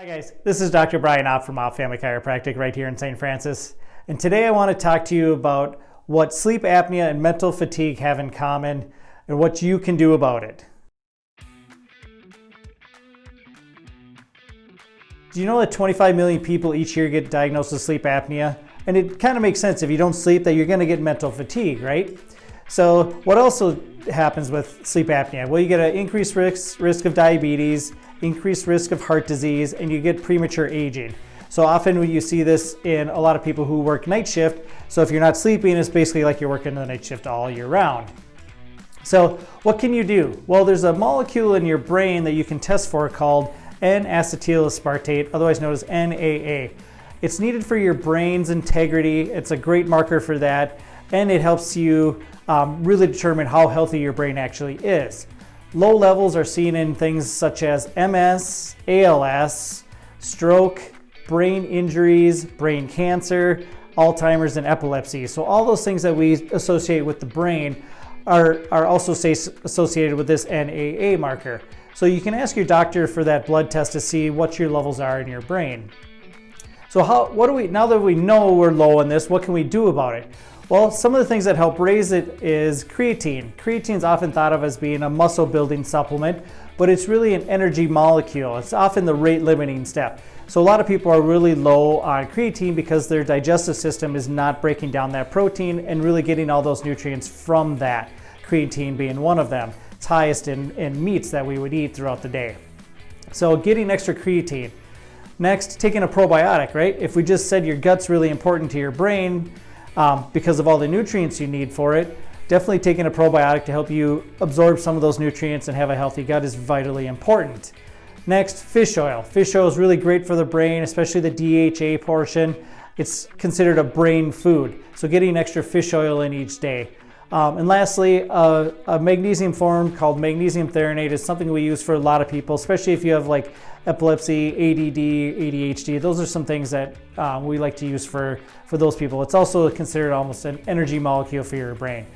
Hi guys, this is Dr. Brian Opp from Opp Family Chiropractic right here in St. Francis. And today I want to talk to you about what sleep apnea and mental fatigue have in common and what you can do about it. Do you know that 25 million people each year get diagnosed with sleep apnea? And it kind of makes sense if you don't sleep that you're going to get mental fatigue, right? So what also happens with sleep apnea? Well, you get an increased risk of diabetes, increased risk of heart disease, and you get premature aging. So often when you see this in a lot of people who work night shift, so if you're not sleeping, it's basically like you're working the night shift all year round. So what can you do? Well, there's a molecule in your brain that you can test for called N-acetyl-aspartate, otherwise known as NAA. It's needed for your brain's integrity. It's a great marker for that, and it helps you really determine how healthy your brain actually is. Low levels are seen in things such as MS, ALS, stroke, brain injuries, brain cancer, Alzheimer's, and epilepsy. So all those things that we associate with the brain are also associated with this NAA marker. So you can ask your doctor for that blood test to see what your levels are in your brain. So now that we know we're low on this, what can we do about it? Well, some of the things that help raise it is creatine. Creatine is often thought of as being a muscle building supplement, but it's really an energy molecule. It's often the rate limiting step. So a lot of people are really low on creatine because their digestive system is not breaking down that protein and really getting all those nutrients from that, creatine being one of them. It's highest in meats that we would eat throughout the day. So getting extra creatine. Next, taking a probiotic, right? If we just said your gut's really important to your brain, because of all the nutrients you need for it, definitely taking a probiotic to help you absorb some of those nutrients and have a healthy gut is vitally important. Next, fish oil. Fish oil is really great for the brain, especially the DHA portion. It's considered a brain food, so getting extra fish oil in each day. And lastly, a magnesium form called magnesium threonate is something we use for a lot of people, especially if you have like epilepsy, ADD, ADHD. Those are some things that we like to use for those people. It's also considered almost an energy molecule for your brain.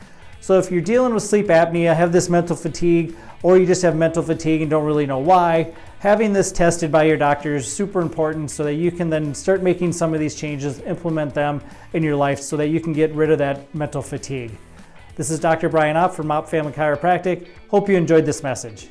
So if you're dealing with sleep apnea, have this mental fatigue, or you just have mental fatigue and don't really know why, having this tested by your doctor is super important so that you can then start making some of these changes, implement them in your life so that you can get rid of that mental fatigue. This is Dr. Brian Opp from Opp Family Chiropractic. Hope you enjoyed this message.